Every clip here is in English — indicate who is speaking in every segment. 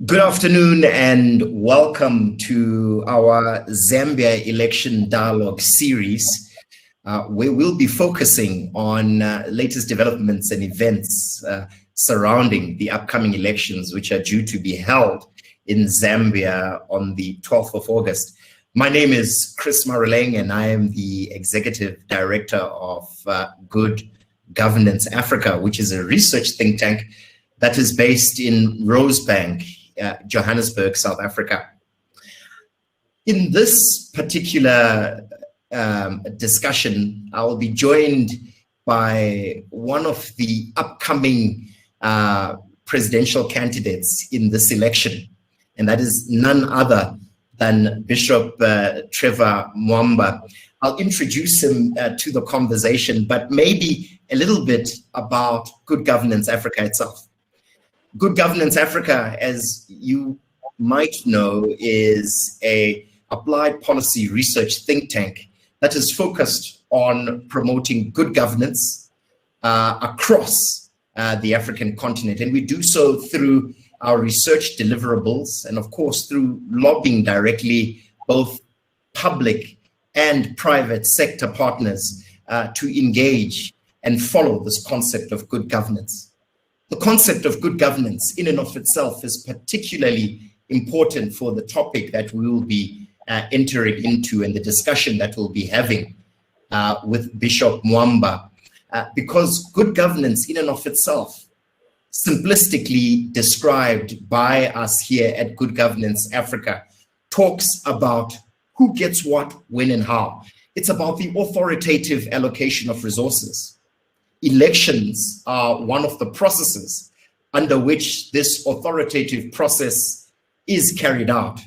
Speaker 1: Good afternoon and welcome to our Zambia Election Dialogue series, where we'll be focusing on latest developments and events surrounding the upcoming elections, which are due to be held in Zambia on the 12th of August. My name is Chris Maroleng, and I am the Executive Director of Good Governance Africa, which is a research think tank that is based in Rosebank, Johannesburg, South Africa. In this particular discussion, I will be joined by one of the upcoming presidential candidates in this election, and that is none other than Bishop Trevor Mwamba. I'll introduce him to the conversation, but maybe a little bit about Good Governance Africa itself. Good Governance Africa, as you might know, is an applied policy research think tank that is focused on promoting good governance across the African continent. And we do so through our research deliverables and, of course, through lobbying directly both public and private sector partners to engage and follow this concept of good governance. The concept of good governance in and of itself is particularly important for the topic that we will be entering into and the discussion that we'll be having with Bishop Mwamba, because good governance in and of itself, simplistically described by us here at Good Governance Africa, talks about who gets what, when, and how. It's about the authoritative allocation of resources. Elections are one of the processes under which this authoritative process is carried out.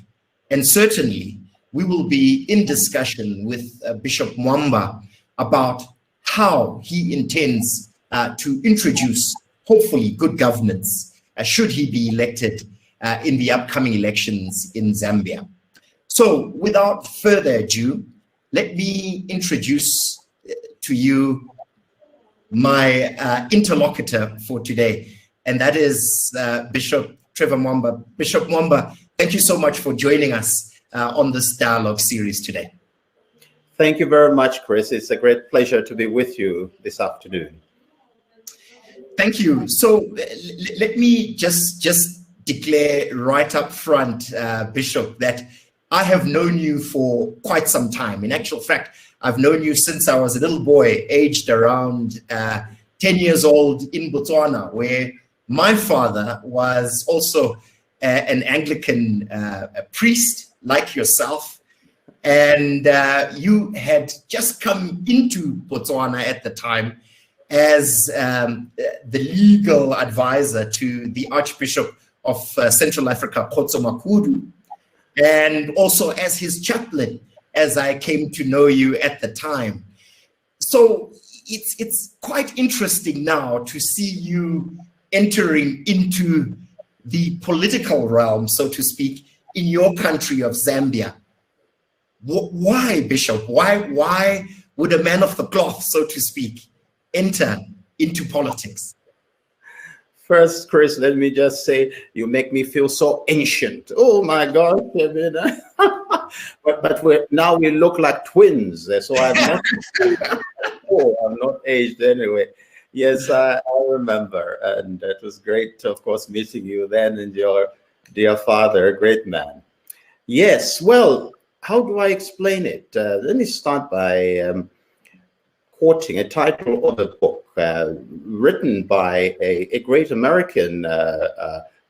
Speaker 1: And certainly, we will be in discussion with Bishop Mwamba about how he intends to introduce, hopefully, good governance, should he be elected in the upcoming elections in Zambia. So, without further ado, let me introduce to you my interlocutor for today, and that is Bishop Trevor Mwamba. Bishop Mwamba, thank you so much for joining us on this dialogue series today.
Speaker 2: Thank you very much, Chris. It's a great pleasure to be with you this afternoon.
Speaker 1: Thank you. So let me just declare right up front, Bishop, that I have known you for quite some time. In actual fact, I've known you since I was a little boy, aged around 10 years old in Botswana, where my father was also an Anglican priest like yourself. And you had just come into Botswana at the time as the legal advisor to the Archbishop of Central Africa, Khotso Makudu, and also as his chaplain, as I came to know you at the time. So it's quite interesting now to see you entering into the political realm, so to speak, in your country of Zambia. Why, Bishop? Why would a man of the cloth, so to speak, enter into politics?
Speaker 2: First, Chris, let me just say, you make me feel so ancient. Oh my God. but now we look like twins. So I'm not aged anyway. Yes, I remember. And it was great, of course, meeting you then and your dear father, a great man. Yes, well, how do I explain it? Let me start by quoting a title of a book written by a great American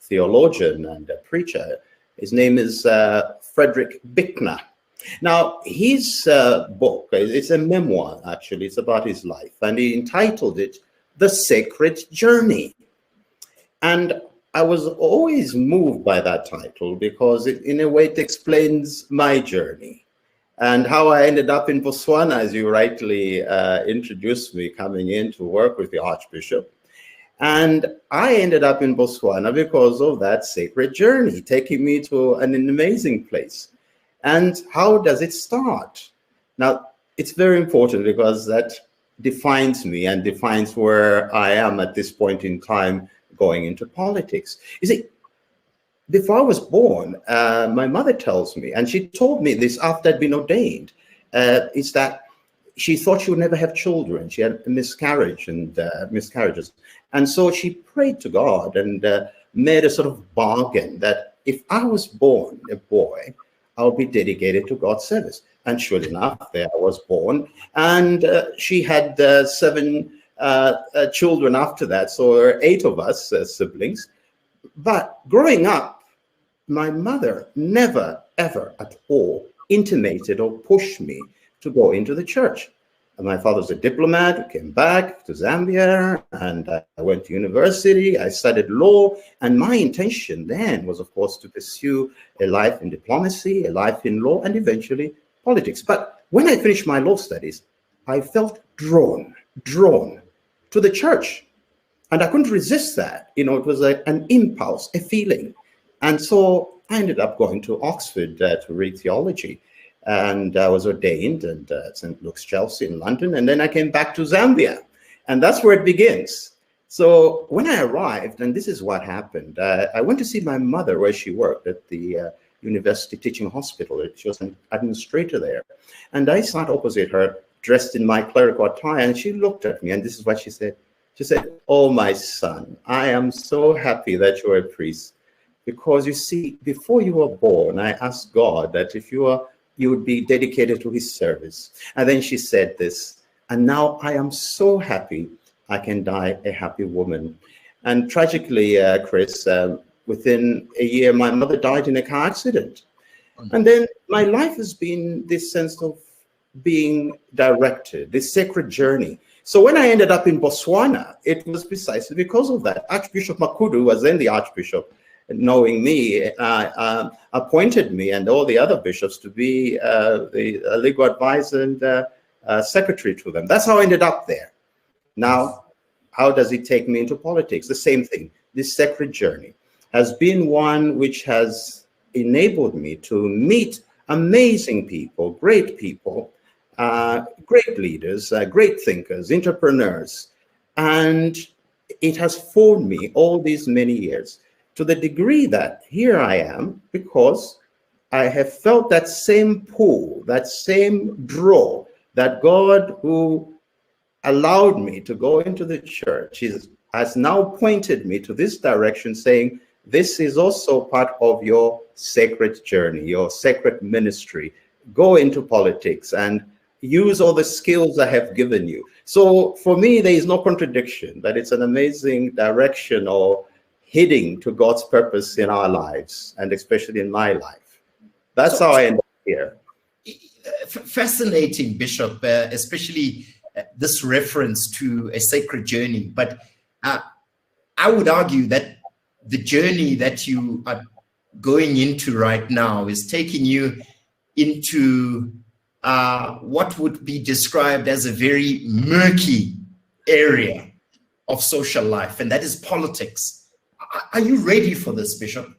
Speaker 2: theologian and preacher. His name is Frederick Buechner. Now, his book, it's a memoir, actually. It's about his life. And he entitled it, The Sacred Journey. And I was always moved by that title because in a way it explains my journey and how I ended up in Botswana, as you rightly introduced me, coming in to work with the Archbishop. And I ended up in Botswana because of that sacred journey, taking me to an amazing place. And how does it start? Now, it's very important because that defines me and defines where I am at this point in time going into politics. You see, before I was born, my mother tells me, and she told me this after I'd been ordained, is that she thought she would never have children. She had a miscarriage and miscarriages. And so she prayed to God and made a sort of bargain that if I was born a boy, I'll be dedicated to God's service. And sure enough, there I was born. And she had 7 children after that. So there were 8 of us siblings. But growing up, my mother never, ever at all intimated or pushed me to go into the church. And my father was a diplomat who came back to Zambia, and I went to university. I studied law, and my intention then was, of course, to pursue a life in diplomacy, a life in law, and eventually politics. But when I finished my law studies, I felt drawn to the church, and I couldn't resist that. You know, it was an impulse, a feeling. And so I ended up going to Oxford to read theology. And I was ordained at St. Luke's, Chelsea in London. And then I came back to Zambia. And that's where it begins. So when I arrived, and this is what happened, I went to see my mother where she worked at the University Teaching Hospital. She was an administrator there. And I sat opposite her, dressed in my clerical attire. And she looked at me, and this is what she said. She said, "Oh, my son, I am so happy that you're a priest. Because you see, before you were born, I asked God that if you would be dedicated to his service." And then she said this, "And now I am so happy I can die a happy woman." And tragically, Chris, within a year, my mother died in a car accident. And then my life has been this sense of being directed, this sacred journey. So when I ended up in Botswana, it was precisely because of that. Archbishop Makudu was then the Archbishop, knowing me, appointed me and all the other bishops to be the legal advisor and secretary to them. That's how I ended up there. Now, how does it take me into politics? The same thing. This sacred journey has been one which has enabled me to meet amazing people, great leaders, great thinkers, entrepreneurs. And it has formed me all these many years, to the degree that here I am because I have felt that same pull, that same draw, that God who allowed me to go into the church has now pointed me to this direction, saying, this is also part of your sacred journey, your sacred ministry. Go into politics and use all the skills I have given you. So for me, there is no contradiction, that it's an amazing direction or heading to God's purpose in our lives, and especially in my life. That's how I end up here.
Speaker 1: Fascinating, Bishop, especially this reference to a sacred journey. But I would argue that the journey that you are going into right now is taking you into what would be described as a very murky area of social life, and that is politics. Are you ready for this, Bishop?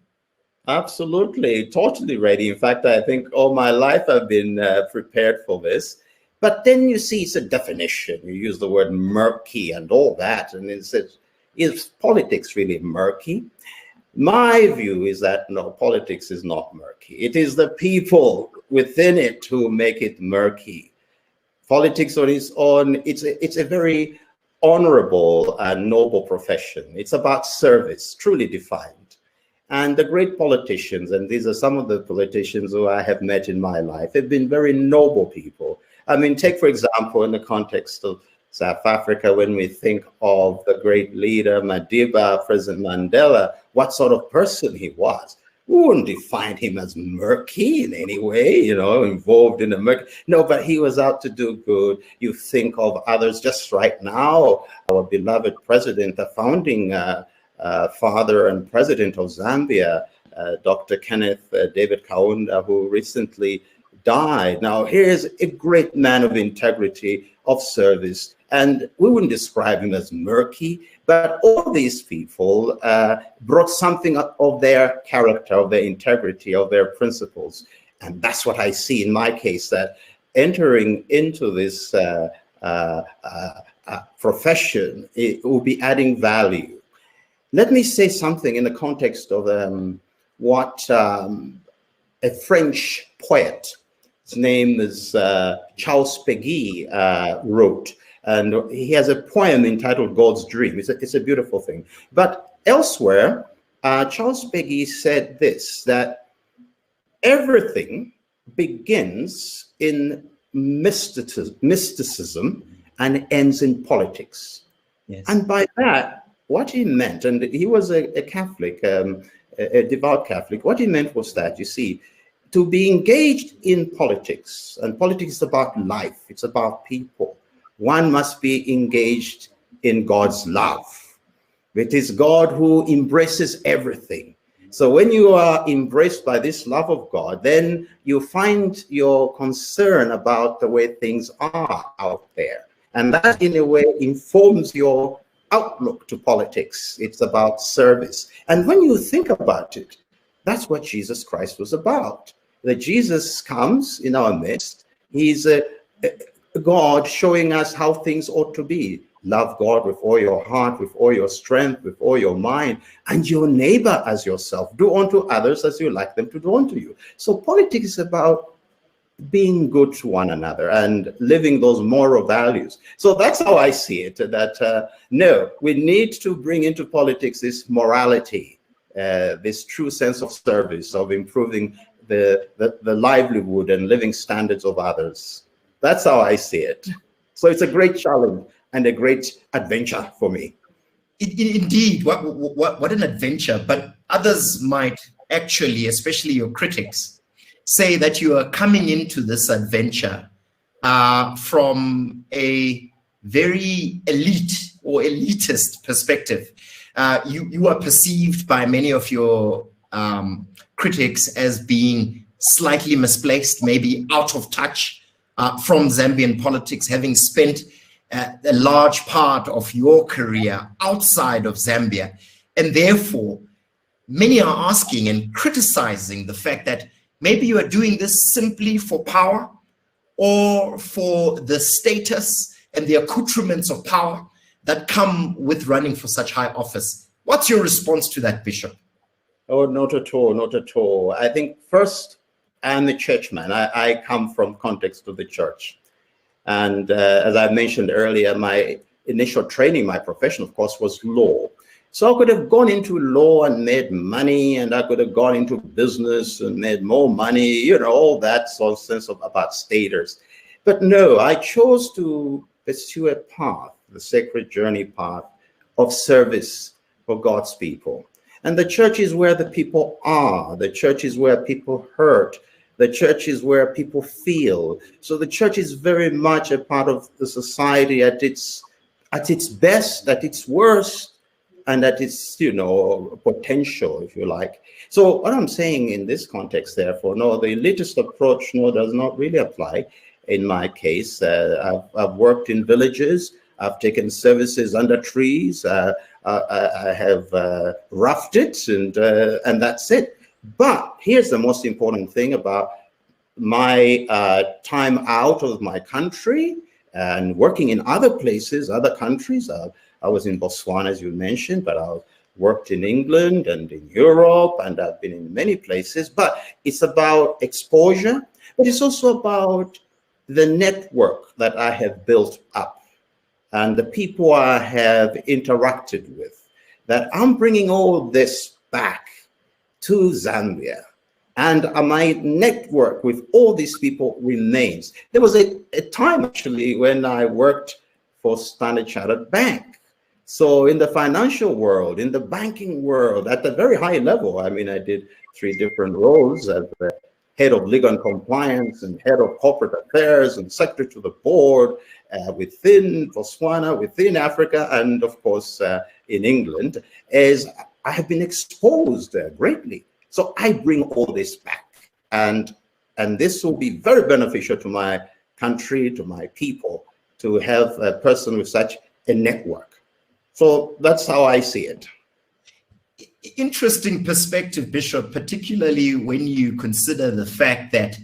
Speaker 2: Absolutely, totally ready. In fact, I think all my life I've been prepared for this. But then you see, it's a definition. You use the word murky and all that, and it says, is politics really murky? My view is that no, politics is not murky. It is the people within it who make it murky. Politics on its own, it's a very honorable and noble profession. It's about service, truly defined. And the great politicians, and these are some of the politicians who I have met in my life, have been very noble people. I mean, take, for example, in the context of South Africa, when we think of the great leader, Madiba, President Mandela, what sort of person he was. We wouldn't define him as murky in any way, you know, involved in the murky. No, but he was out to do good. You think of others just right now, our beloved president, the founding father and president of Zambia, Dr. Kenneth David Kaunda, who recently died. Now, here's a great man of integrity, of service, and we wouldn't describe him as murky, but all these people brought something of their character, of their integrity, of their principles. And that's what I see in my case, that entering into this profession, it will be adding value. Let me say something in the context of what a French poet, his name is Charles Péguy, wrote. And he has a poem entitled God's Dream. It's a beautiful thing. But elsewhere, Charles Péguy said this, that everything begins in mysticism and ends in politics.
Speaker 1: Yes.
Speaker 2: And by that, what he meant, and he was a Catholic, a devout Catholic, what he meant was that, you see, to be engaged in politics, and politics is about life, it's about people, one must be engaged in God's love. It is God who embraces everything. So when you are embraced by this love of God, then you find your concern about the way things are out there. And that, in a way, informs your outlook to politics. It's about service. And when you think about it, that's what Jesus Christ was about. That Jesus comes in our midst. He's a God showing us how things ought to be. Love God with all your heart, with all your strength, with all your mind, and your neighbor as yourself. Do unto others as you like them to do unto you. So politics is about being good to one another and living those moral values. So that's how I see it, that no, we need to bring into politics this morality, this true sense of service, of improving the livelihood and living standards of others. That's how I see it. So it's a great challenge and a great adventure for me.
Speaker 1: Indeed, what an adventure. But others might actually, especially your critics, say that you are coming into this adventure from a very elite or elitist perspective. You are perceived by many of your critics as being slightly misplaced, maybe out of touch from Zambian politics, having spent a large part of your career outside of Zambia. And therefore, many are asking and criticizing the fact that maybe you are doing this simply for power or for the status and the accoutrements of power that come with running for such high office. What's your response to that, Bishop?
Speaker 2: Oh, not at all, not at all. I think first, I'm a churchman. I come from context of the church. And as I mentioned earlier, my initial training, my profession, of course, was law. So I could have gone into law and made money, and I could have gone into business and made more money, you know, all that sort of sense about status. But no, I chose to pursue a path, the sacred journey path of service for God's people. And the church is where the people are. The church is where people hurt. The church is where people feel. So the church is very much a part of the society at its best, at its worst, and at its, you know, potential, if you like. So what I'm saying in this context, therefore, no, the elitist approach, no, does not really apply in my case. I've worked in villages. I've taken services under trees. I have roughed it, and that's it. But here's the most important thing about my time out of my country and working in other places, other countries. I was in Botswana, as you mentioned, but I worked in England and in Europe, and I've been in many places. But it's about exposure, but it's also about the network that I have built up and the people I have interacted with, that I'm bringing all this back to Zambia. And my network with all these people remains. There was a time, actually, when I worked for Standard Chartered Bank. So in the financial world, in the banking world, at a very high level, I mean, I did 3 different roles as the head of legal and compliance and head of corporate affairs and secretary to the board within Botswana, within Africa, and of course in England, as I have been exposed greatly. So I bring all this back, and this will be very beneficial to my country, to my people, to have a person with such a network. So that's how I see it.
Speaker 1: Interesting perspective, Bishop, particularly when you consider the fact that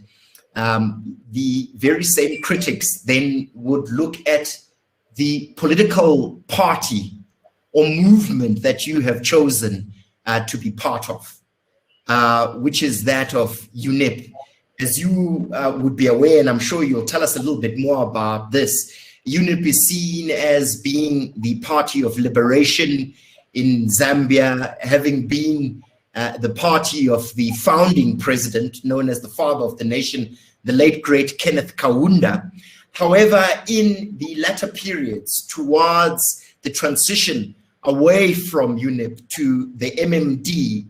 Speaker 1: the very same critics then would look at the political party or movement that you have chosen to be part of, which is that of UNIP. As you would be aware, and I'm sure you'll tell us a little bit more about this, UNIP is seen as being the party of liberation in Zambia, having been the party of the founding president, known as the father of the nation, the late great Kenneth Kaunda. However, in the latter periods towards the transition away from UNIP to the MMD,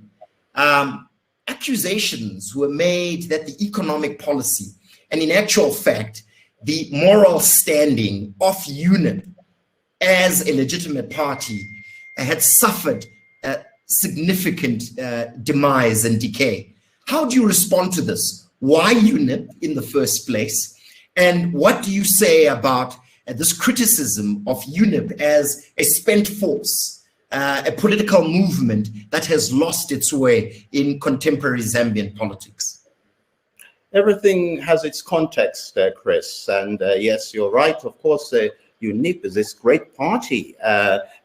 Speaker 1: accusations were made that the economic policy, and in actual fact, the moral standing of UNIP as a legitimate party had suffered significant demise and decay. How do you respond to this? Why UNIP in the first place? And what do you say about this criticism of UNIP as a spent force, a political movement that has lost its way in contemporary Zambian politics?
Speaker 2: Everything has its context, Chris. And yes, you're right. Of course, UNIP is this great party.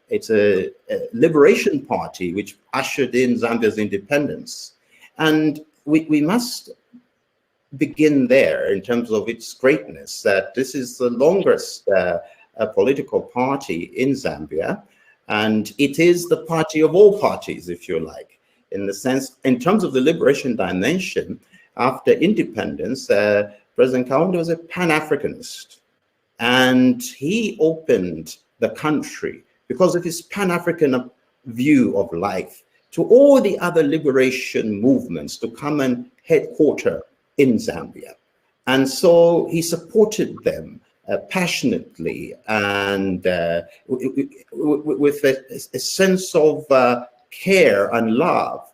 Speaker 2: It's a liberation party which ushered in Zambia's independence. And we must begin there in terms of its greatness, that this is the longest political party in Zambia. And it is the party of all parties, if you like, in the sense, in terms of the liberation dimension, after independence, President Kaunda was a Pan-Africanist. And he opened the country because of his Pan-African view of life to all the other liberation movements to come and headquarter in Zambia. And so he supported them passionately and with a sense of care and love,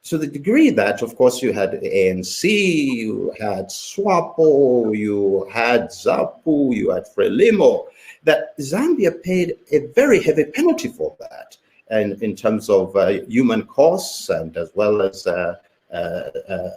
Speaker 2: to the degree that, of course, you had ANC, you had SWAPO, you had ZAPU, you had Frelimo, that Zambia paid a very heavy penalty for that, and in terms of human costs and as well as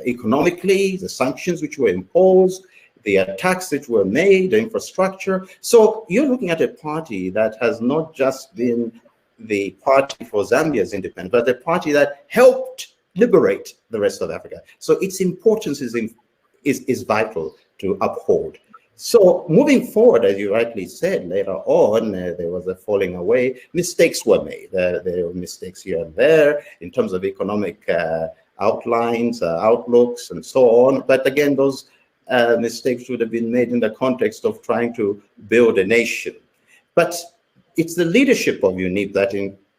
Speaker 2: economically, the sanctions which were imposed, the attacks that were made, the infrastructure. So you're looking at a party that has not just been the party for Zambia's independence, but the party that helped liberate the rest of Africa. So its importance is vital to uphold. So moving forward, as you rightly said, later on, there was a falling away. Mistakes were made. There were mistakes here and there in terms of economic outlines, outlooks, and so on. But again, those mistakes would have been made in the context of trying to build a nation. But it's the leadership of UNIP that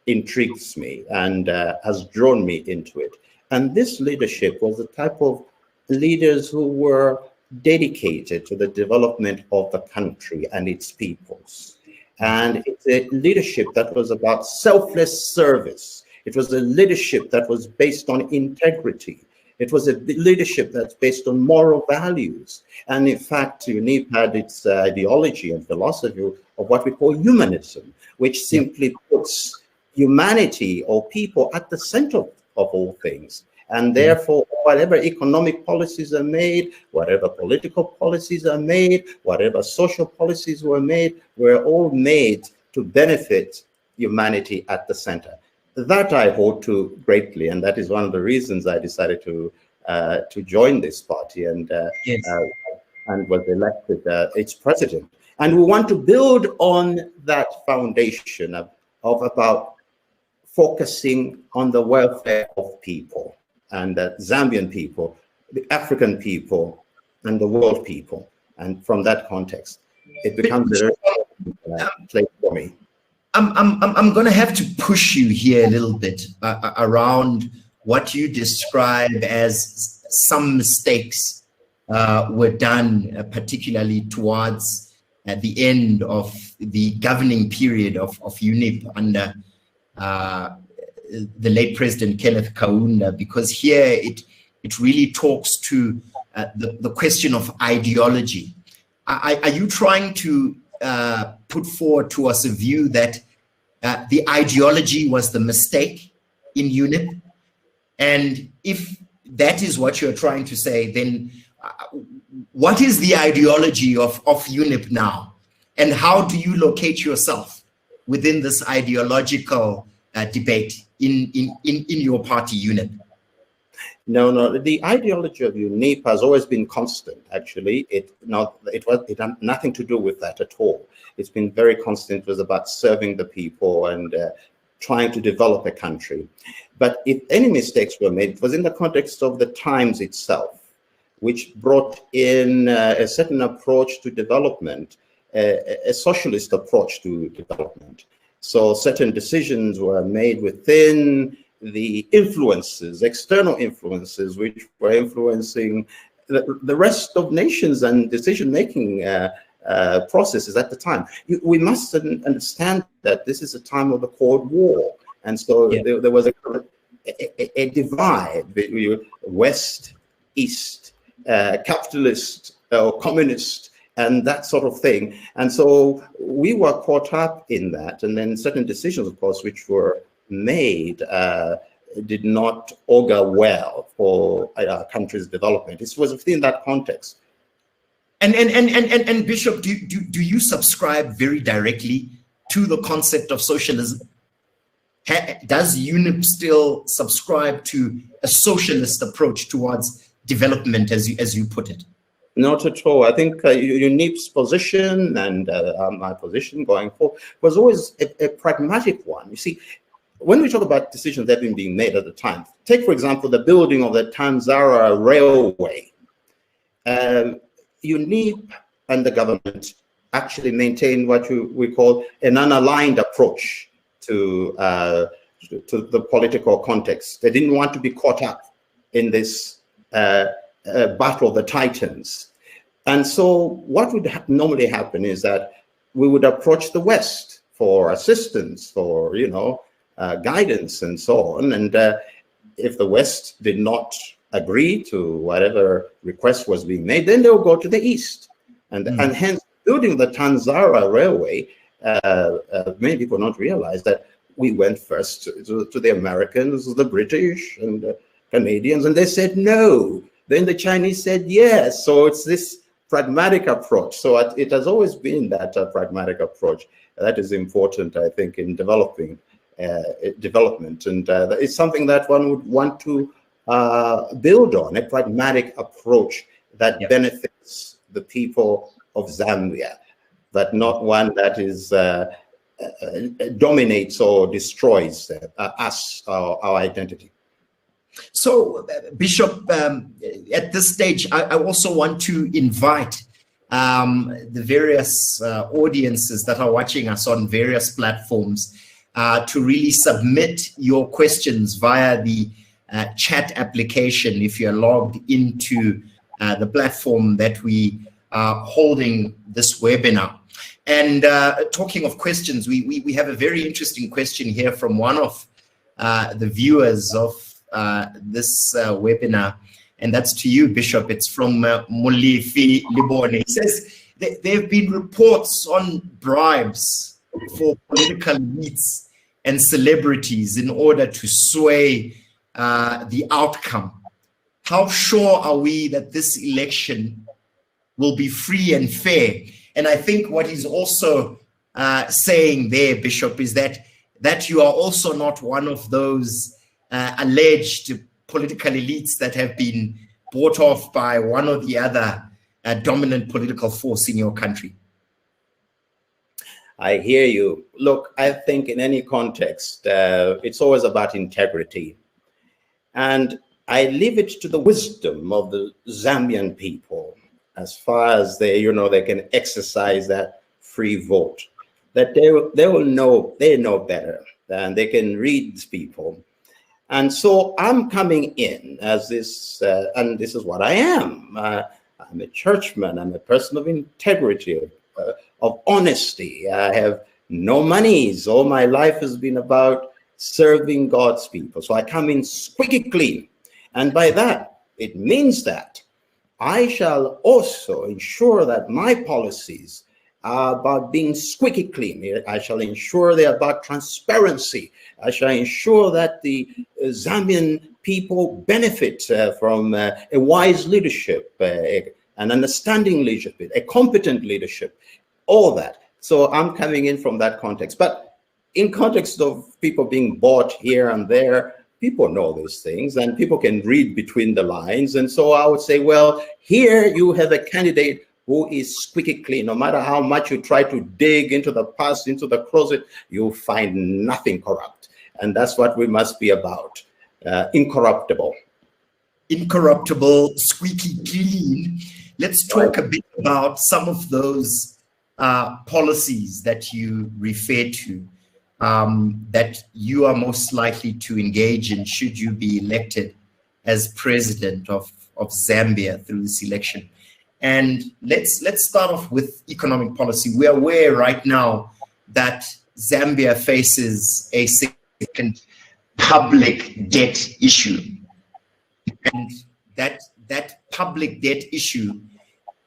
Speaker 2: intrigues me and has drawn me into it. And this leadership was the type of leaders who were dedicated to the development of the country and its peoples. And it's a leadership that was about selfless service. It was a leadership that was based on integrity. It was a leadership that's based on moral values. And in fact, UNIP had its ideology and philosophy of what we call humanism, which simply puts humanity or people at the center of all things. And therefore, whatever economic policies are made, whatever political policies are made, whatever social policies were made, were all made to benefit humanity at the center. That I hold to greatly, and that is one of the reasons I decided to join this party and was elected its president. And we want to build on that foundation of about focusing on the welfare of people, and the Zambian people, the African people, and the world people. And from that context, it becomes a very place for me.
Speaker 1: I'm going to have to push you here a little bit around what you describe as some mistakes were done, particularly towards the end of the governing period of UNIP under the late President Kenneth Kaunda, because here it really talks to the question of ideology. Are you trying to put forward to us a view that the ideology was the mistake in UNIP? And if that is what you're trying to say, then what is the ideology of UNIP now, and how do you locate yourself within this ideological debate in your party, UNIP?
Speaker 2: No. The ideology of UNIP has always been constant. Actually, it had nothing to do with that at all. It's been very constant. It was about serving the people and trying to develop a country. But if any mistakes were made, it was in the context of the times itself, which brought in a certain approach to development, a socialist approach to development. So certain decisions were made within the influences, external influences, which were influencing the rest of nations and decision-making processes at the time. We must understand that this is a time of the Cold War. And so there was a divide between West, East, capitalist or communist, and that sort of thing. And so we were caught up in that. And then certain decisions, of course, which were made did not augur well for our country's development. It was within that context.
Speaker 1: And Bishop, do you subscribe very directly to the concept of socialism? Does UNIP still subscribe to a socialist approach towards development, as you put it?
Speaker 2: Not at all. I think UNIP's position and my position going forward was always a pragmatic one. You see, when we talk about decisions that have been being made at the time, take, for example, the building of the Tanzara Railway. UNIP and the government actually maintained what we call an unaligned approach to the political context. They didn't want to be caught up in this battle of the titans. And so what would normally happen is that we would approach the West for assistance, for, guidance and so on. And if the West did not agree to whatever request was being made, then they'll go to the East. And hence, building the Tanzara Railway, many people don't realize that we went first to the Americans, the British, and the Canadians, and they said no. Then the Chinese said yes. So it's this pragmatic approach. So it has always been that pragmatic approach that is important, I think, in developing development. And it's something that one would want to build on, a pragmatic approach that benefits the people of Zambia, but not one that is dominates or destroys us, our identity.
Speaker 1: So, Bishop, at this stage, I also want to invite the various audiences that are watching us on various platforms to really submit your questions via the chat application if you're logged into the platform that we are holding this webinar. And talking of questions, we have a very interesting question here from one of the viewers of this webinar, and that's to you, Bishop. It's from Mulifi Libone. He says there have been reports on bribes for political elites and celebrities in order to sway the outcome. How sure are we that this election will be free and fair? And I think what he's also saying there, Bishop, is that you are also not one of those alleged political elites that have been bought off by one or the other dominant political force in your country.
Speaker 2: I hear you. Look, I think in any context, it's always about integrity. And I leave it to the wisdom of the Zambian people, as far as they can exercise that free vote, that they will know, they know better, and they can read these people. And so I'm coming in as this, and this is what I am. I'm a churchman. I'm a person of integrity, of honesty. I have no monies. All my life has been about serving God's people. So I come in squeaky clean. And by that, it means that I shall also ensure that my policies are about being squeaky clean. I shall ensure they're about transparency. I shall ensure that the Zambian people benefit from a wise leadership, a an understanding leadership, a competent leadership, all that. So I'm coming in from that context. But in context of people being bought here and there, people know these things and people can read between the lines. And so I would say, well, here you have a candidate who is squeaky clean. No matter how much you try to dig into the past, into the closet, you'll find nothing corrupt. And that's what we must be about. Incorruptible.
Speaker 1: Incorruptible, squeaky clean. Let's talk a bit about some of those policies that you refer to, that you are most likely to engage in should you be elected as president of Zambia through this election. And let's start off with economic policy. We are aware right now that Zambia faces a significant public debt issue. And that public debt issue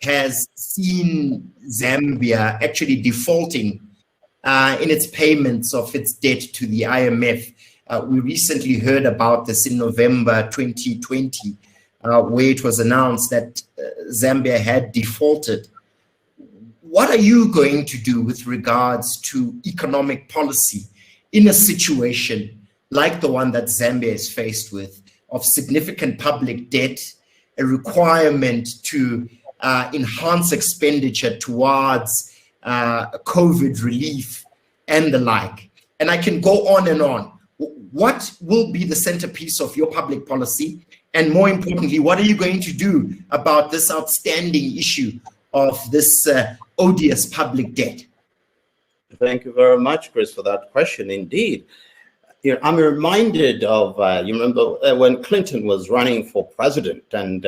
Speaker 1: has seen Zambia actually defaulting in its payments of its debt to the IMF. We recently heard about this in November 2020, where it was announced that Zambia had defaulted. What are you going to do with regards to economic policy in a situation like the one that Zambia is faced with, of significant public debt, a requirement to enhance expenditure towards COVID relief and the like? And I can go on and on. What will be the centerpiece of your public policy? And more importantly, what are you going to do about this outstanding issue of this odious public debt?
Speaker 2: Thank you very much, Chris, for that question. Indeed. I'm reminded of, you remember when Clinton was running for president, and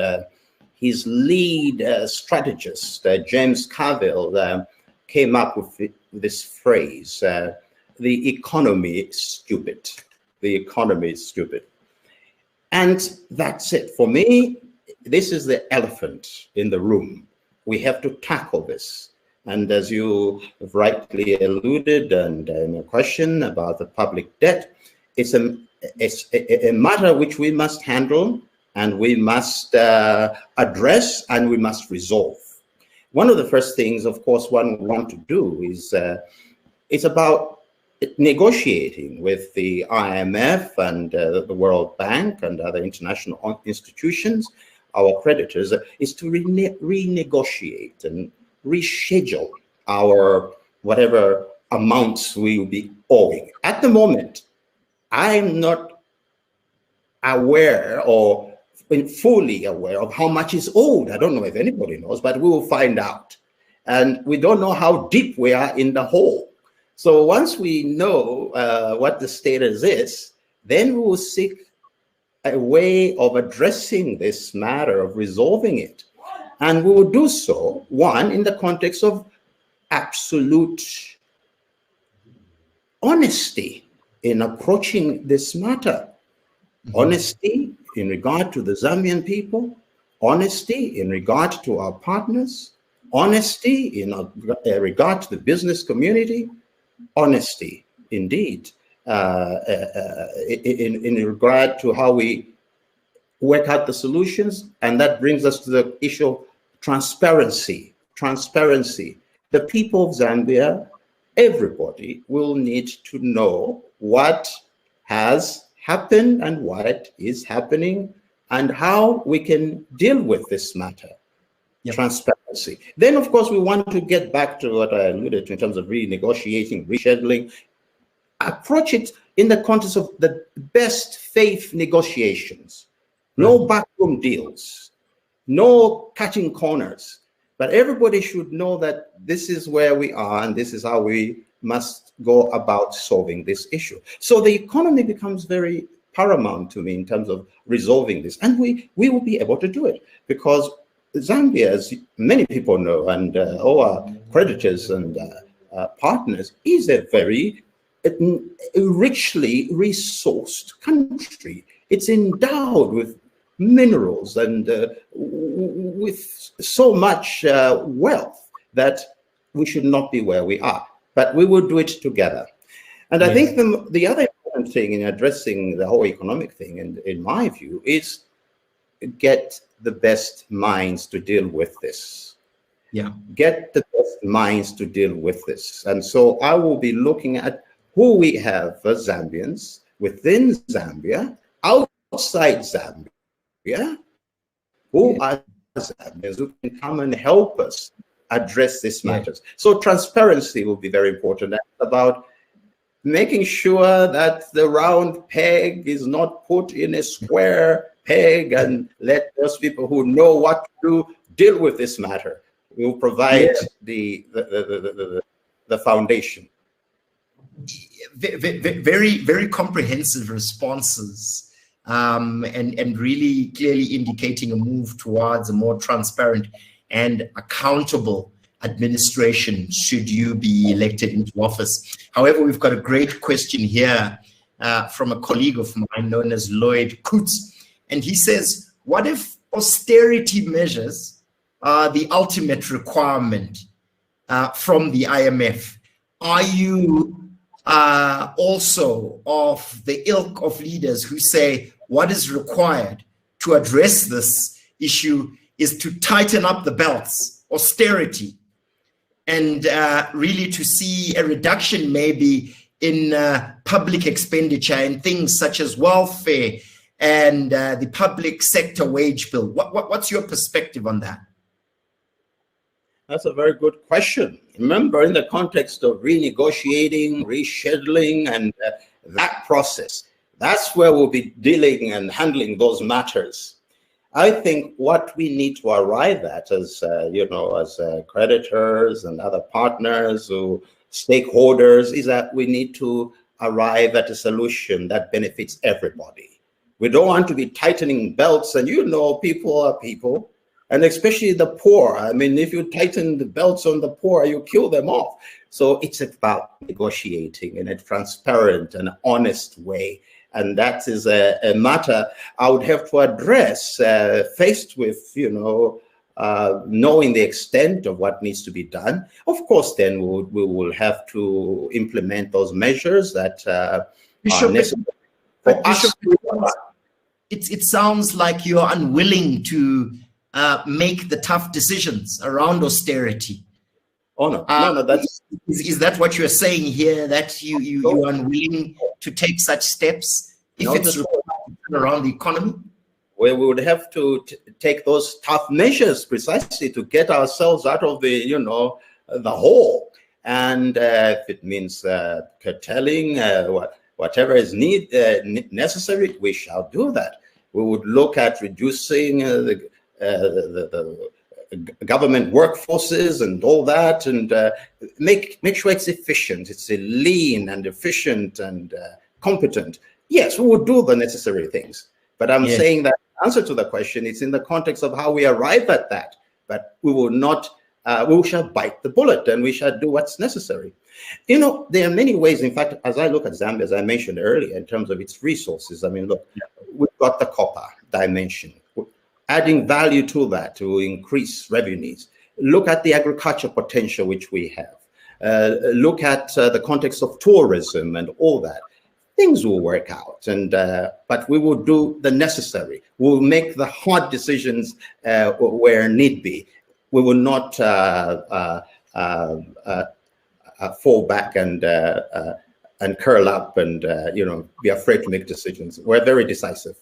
Speaker 2: his lead strategist, James Carville, came up with this phrase, the economy is stupid. The economy is stupid. And that's it. For me, this is the elephant in the room. We have to tackle this. And as you have rightly alluded, and in a question about the public debt, it's a matter which we must handle, and we must address, and we must resolve. One of the first things, of course, one want to do is it's about negotiating with the IMF and the World Bank and other international institutions, our creditors, is to renegotiate and reschedule our whatever amounts we will be owing. At the moment, I'm not aware or fully aware of how much is owed. I don't know if anybody knows, but we will find out. And we don't know how deep we are in the hole. So once we know what the status is, then we will seek a way of addressing this matter, of resolving it. And we will do so, one, in the context of absolute honesty in approaching this matter. Honesty in regard to the Zambian people, honesty in regard to our partners, honesty in regard to the business community, honesty indeed in regard to how we work out the solutions. And that brings us to the issue of transparency. Transparency. The people of Zambia, everybody will need to know what has happened and what is happening and how we can deal with this matter. Yep. Transparency. Then, of course, we want to get back to what I alluded to in terms of renegotiating, rescheduling. Approach it in the context of the best faith negotiations. No backroom deals, no cutting corners. But everybody should know that this is where we are and this is how we must go about solving this issue. So the economy becomes very paramount to me in terms of resolving this. And we will be able to do it because Zambia, as many people know, and all our creditors and partners, is a very richly resourced country. It's endowed with minerals and with so much wealth that we should not be where we are. But we will do it together. And I think the other important thing in addressing the whole economic thing, and in my view, is get the best minds to deal with this.
Speaker 1: Yeah.
Speaker 2: Get the best minds to deal with this. And so I will be looking at who we have as Zambians within Zambia, outside Zambia, who are Zambians who can come and help us address these matters. So transparency will be very important. That's about making sure that the round peg is not put in a square peg, and let those people who know what to do deal with this matter. We'll provide the foundation.
Speaker 1: Very, very comprehensive responses, and really clearly indicating a move towards a more transparent and accountable administration should you be elected into office. However, we've got a great question here from a colleague of mine known as Lloyd Kutz, and he says, what if austerity measures are the ultimate requirement from the IMF? Are you also of the ilk of leaders who say what is required to address this issue is to tighten up the belts, austerity, and really to see a reduction maybe in public expenditure and things such as welfare and the public sector wage bill? What's your perspective on that?
Speaker 2: That's a very good question. Remember, in the context of renegotiating, rescheduling, and that process, that's where we'll be dealing and handling those matters. I think what we need to arrive at as, as creditors and other partners or stakeholders is that we need to arrive at a solution that benefits everybody. We don't want to be tightening belts, and people are people. And especially the poor. I mean, if you tighten the belts on the poor, you kill them off. So it's about negotiating in a transparent and honest way. And that is a matter I would have to address, faced with, knowing the extent of what needs to be done. Of course, then we will have to implement those measures that are necessary for us.
Speaker 1: It sounds like you're unwilling to make the tough decisions around austerity.
Speaker 2: Oh no, that's
Speaker 1: is that what you're saying here? That you are unwilling to take such steps if it's around the economy?
Speaker 2: Well, we would have to take those tough measures precisely to get ourselves out of the the hole. And if it means curtailing whatever is necessary, we shall do that. We would look at reducing the government workforces and all that, and make sure it's efficient, it's lean and efficient and competent. Yes, we would do the necessary things, but I'm saying that answer to the question, it's in the context of how we arrive at that. But we will not. We shall bite the bullet, and we shall do what's necessary. There are many ways. In fact, as I look at Zambia, as I mentioned earlier, in terms of its resources, I mean, look, we've got the copper dimension. Adding value to that to increase revenues. Look at the agriculture potential which we have. Look at the context of tourism and all that. Things will work out, and but we will do the necessary. We'll make the hard decisions where need be. We will not fall back and curl up and be afraid to make decisions. We're very decisive.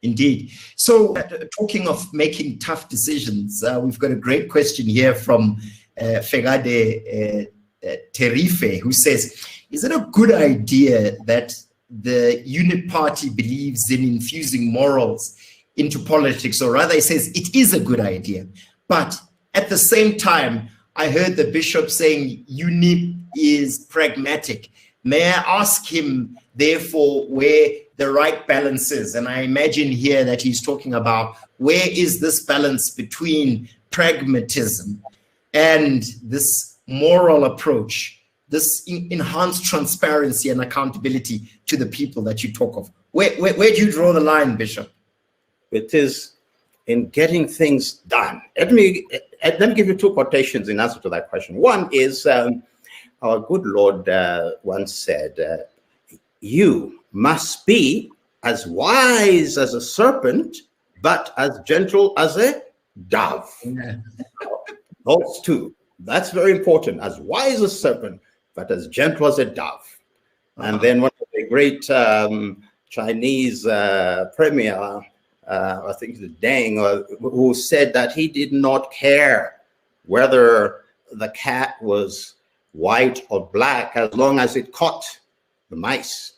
Speaker 1: Indeed. So talking of making tough decisions, we've got a great question here from Fegade Terife, who says, is it a good idea that the UNIP party believes in infusing morals into politics? Or rather, he says it is a good idea. But at the same time, I heard the bishop saying UNIP is pragmatic. May I ask him, therefore, where the right balance is? And I imagine here that he's talking about where is this balance between pragmatism and this moral approach, this enhanced transparency and accountability to the people that you talk of. Where do you draw the line, Bishop?
Speaker 2: It is in getting things done. Let me give you two quotations in answer to that question. One is our good Lord once said, you must be as wise as a serpent but as gentle as a dove.
Speaker 1: Yeah.
Speaker 2: Those two. That's very important. As wise as a serpent, but as gentle as a dove. And then one of the great Chinese premier, I think it's Deng, who said that he did not care whether the cat was white or black as long as it caught the mice.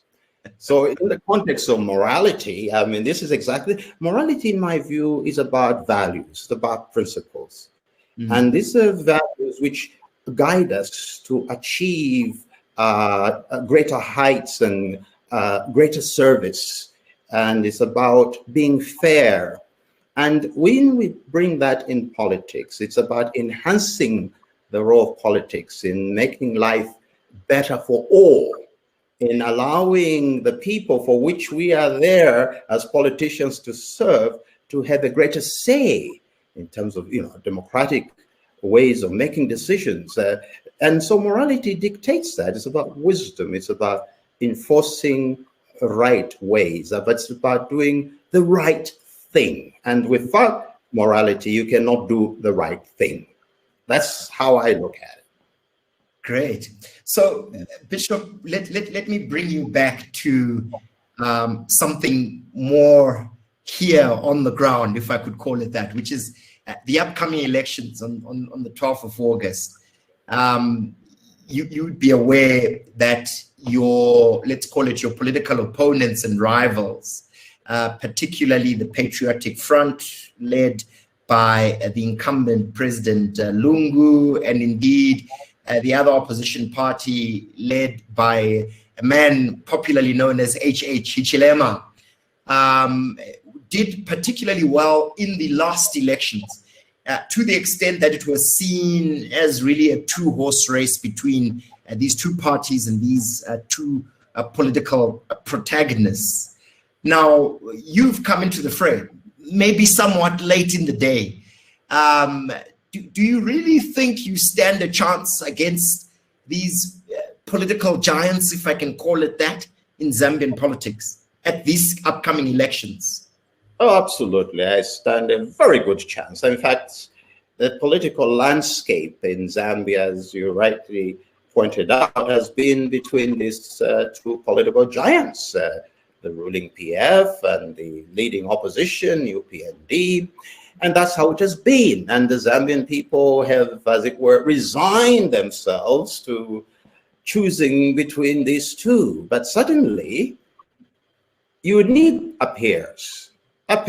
Speaker 2: So in the context of morality, I mean, this is exactly, morality in my view is about values, it's about principles. And these are values which guide us to achieve greater heights and greater service. And it's about being fair. And when we bring that in politics, it's about enhancing the role of politics in making life better for all, in allowing the people for which we are there as politicians to serve to have a greater say in terms of, democratic ways of making decisions. And so morality dictates that. It's about wisdom. It's about enforcing right ways. But it's about doing the right thing. And without morality, you cannot do the right thing. That's how I look at it.
Speaker 1: Great. So, Bishop, let me bring you back to something more here on the ground, if I could call it that, which is the upcoming elections on the 12th of August. You'd be aware that your, let's call it your political opponents and rivals, particularly the Patriotic Front, led by the incumbent President Lungu, and indeed the other opposition party led by a man popularly known as H.H. Hichilema, did particularly well in the last elections, to the extent that it was seen as really a two-horse race between these two parties and these two political protagonists. Now, you've come into the fray, maybe somewhat late in the day. Do you really think you stand a chance against these political giants, if I can call it that, in Zambian politics at these upcoming elections?
Speaker 2: Oh, absolutely. I stand a very good chance. In fact, the political landscape in Zambia, as you rightly pointed out, has been between these two political giants, the ruling PF and the leading opposition, UPND. And that's how it has been. And the Zambian people have, as it were, resigned themselves to choosing between these two. But suddenly, UNIP appears. But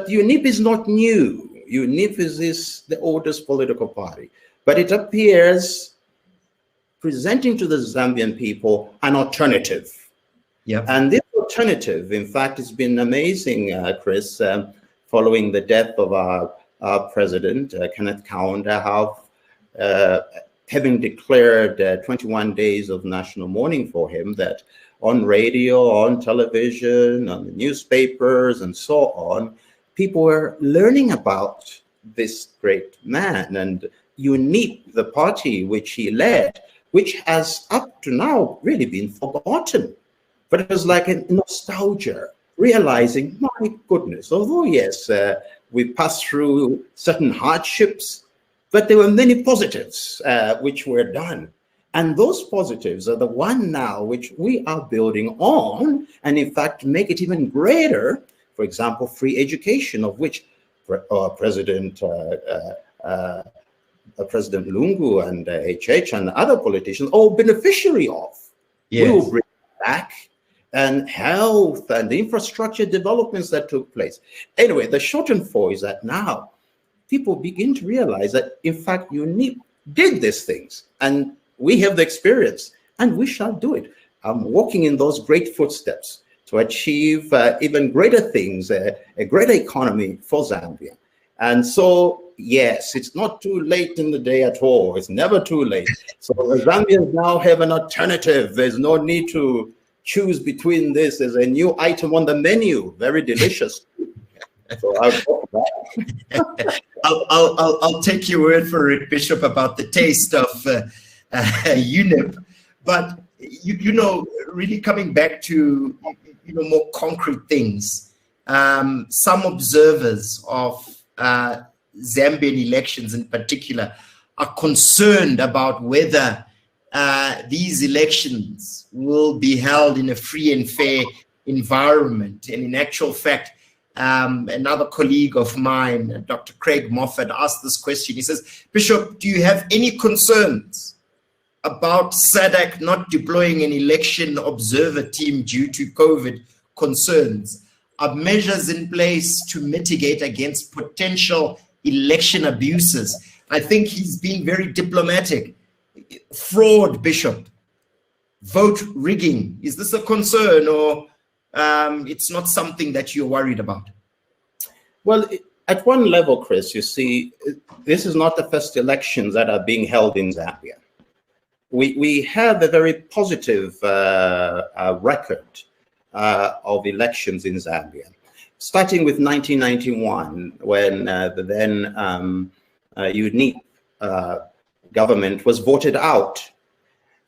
Speaker 2: UNIP is not new. UNIP is the oldest political party. But it appears presenting to the Zambian people an alternative.
Speaker 1: Yep.
Speaker 2: And this alternative, in fact, has been amazing, Chris, following the death of our president, Kenneth Kaunda, having declared 21 days of national mourning for him, that on radio, on television, on the newspapers, and so on, people were learning about this great man. And UNIP, the party which he led, which has up to now really been forgotten. But it was like a nostalgia, realizing, my goodness, although yes, we passed through certain hardships, but there were many positives which were done. And those positives are the one now which we are building on, and in fact make it even greater. For example, free education, of which President Lungu and HH and other politicians are all beneficiary of. Yes. We will bring back, and health and the infrastructure developments that took place. Anyway, the short and for is that now people begin to realize that, in fact, UNIP did these things, and we have the experience, and we shall do it. I'm walking in those great footsteps to achieve even greater things, a greater economy for Zambia. And so, yes, it's not too late in the day at all. It's never too late. So the Zambians now have an alternative. There's no need to choose between this. There's a new item on the menu, very delicious. So
Speaker 1: I'll take your word for it, Bishop, about the taste of UNIP. But you know, really coming back to more concrete things. some observers of Zambian elections in particular are concerned about whether these elections will be held in a free and fair environment. And in actual fact, another colleague of mine, Dr. Craig Moffat, asked this question. He says, Bishop, do you have any concerns about SADC not deploying an election observer team due to COVID concerns? Are measures in place to mitigate against potential election abuses? I think he's being very diplomatic. Fraud, Bishop, vote rigging, is this a concern, or it's not something that you're worried about?
Speaker 2: Well, at one level, Chris, you see, this is not the first elections that are being held in Zambia. We have a very positive record of elections in Zambia, starting with 1991, when the then UNIP government was voted out,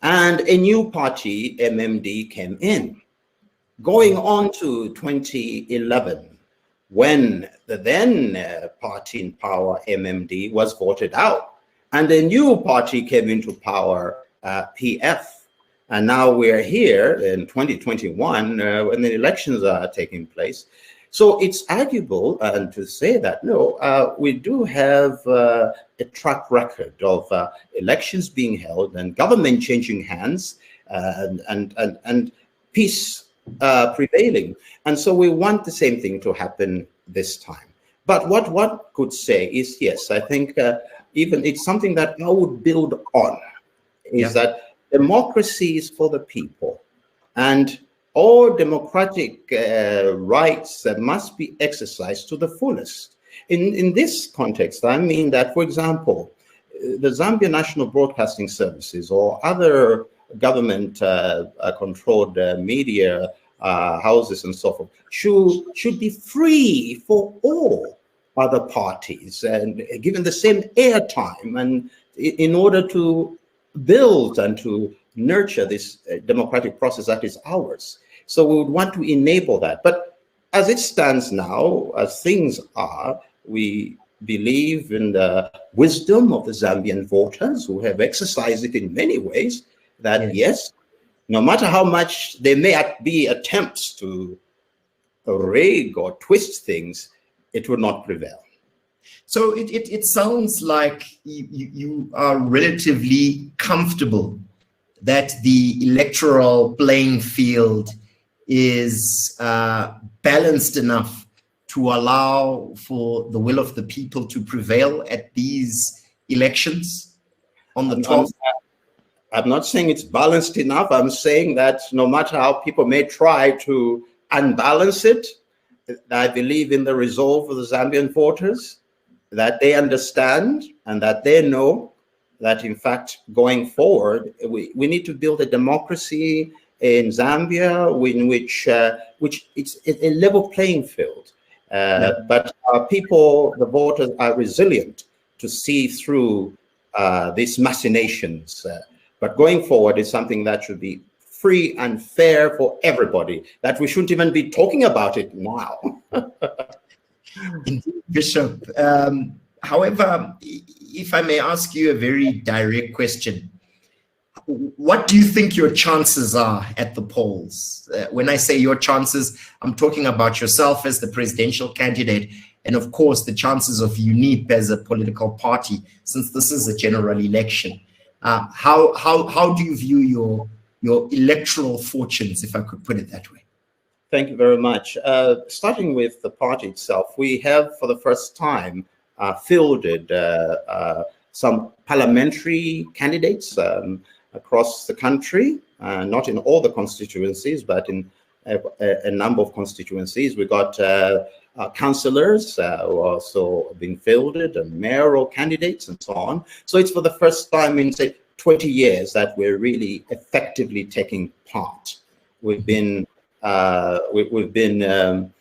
Speaker 2: and a new party, MMD, came in. Going on to 2011, when the then party in power, MMD, was voted out, and a new party came into power, PF. And now we're here in 2021 when the elections are taking place. So it's arguable to say that, no, we do have a track record of elections being held and government changing hands and peace prevailing. And so we want the same thing to happen this time. But what one could say is, yes, I think even it's something that I would build on, is that democracy is for the people, and all democratic rights must be exercised to the fullest. In this context, I mean that, for example, the Zambia National Broadcasting Services or other government-controlled media houses and so forth should be free for all other parties and given the same airtime, and in order to build and to nurture this democratic process that is ours. So we would want to enable that. But as it stands now, as things are, we believe in the wisdom of the Zambian voters who have exercised it in many ways, that yes, no matter how much there may be attempts to rig or twist things, it will not prevail.
Speaker 1: So it sounds like you are relatively comfortable that the electoral playing field is balanced enough to allow for the will of the people to prevail at these elections on the 12th?
Speaker 2: I'm not saying it's balanced enough. I'm saying that no matter how people may try to unbalance it, I believe in the resolve of the Zambian voters, that they understand and that they know that, in fact, going forward, we need to build a democracy in Zambia in which it's a level playing field. But our people, the voters, are resilient to see through these machinations. But going forward is something that should be free and fair for everybody, that we shouldn't even be talking about it now.
Speaker 1: Indeed, Bishop. However, if I may ask you a very direct question, what do you think your chances are at the polls? When I say your chances, I'm talking about yourself as the presidential candidate, and of course the chances of UNIP as a political party, since this is a general election. How do you view your electoral fortunes, if I could put it that way?
Speaker 2: Thank you very much. Starting with the party itself, we have for the first time fielded some parliamentary candidates across the country, not in all the constituencies, but in a number of constituencies. We got councillors who also been fielded, and mayoral candidates and so on. So it's for the first time in, say, 20 years that we're really effectively taking part. We've been in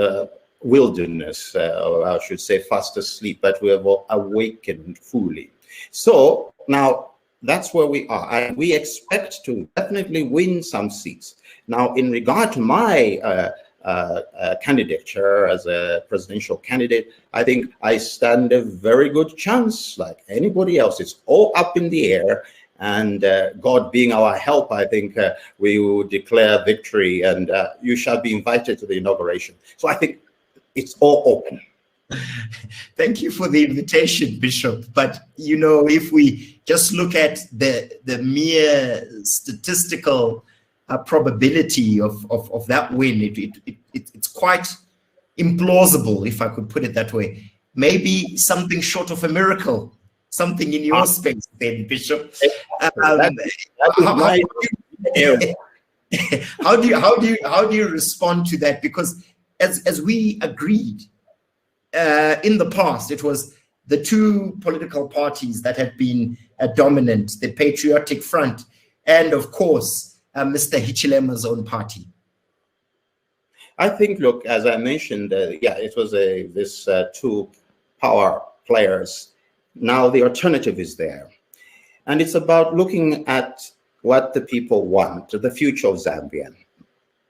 Speaker 2: the wilderness, or I should say fast asleep, but we have awakened fully. So now that's where we are, and we expect to definitely win some seats. Now, in regard to my candidature as a presidential candidate, I think I stand a very good chance, like anybody else. It's all up in the air, and God being our help, I think we will declare victory, and you shall be invited to the inauguration. So I think it's all open.
Speaker 1: Thank you for the invitation, Bishop. But, you know, if we just look at the mere statistical probability of that win, it's quite implausible, if I could put it that way. Maybe something short of a miracle, something in your space, then, Bishop. How do you respond to that? Because as we agreed, in the past, it was the two political parties that had been dominant, the Patriotic Front, and of course, Mr. Hichilema's own party.
Speaker 2: I think, look, as I mentioned, yeah, it was this two power players. Now the alternative is there. And it's about looking at what the people want, the future of Zambia.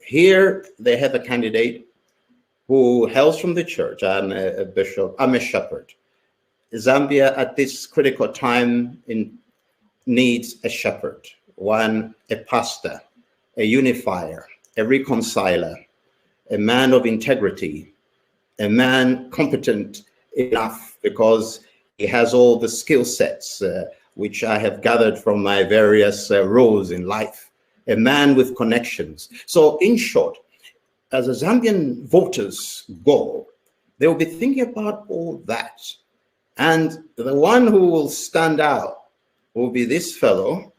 Speaker 2: Here, they have a candidate who hails from the church. I'm a bishop, I'm a shepherd. Zambia at this critical time needs a shepherd, a pastor, a unifier, a reconciler, a man of integrity, a man competent enough because he has all the skill sets which I have gathered from my various roles in life, a man with connections. So in short, as the Zambian voters go, they will be thinking about all that. And the one who will stand out will be this fellow.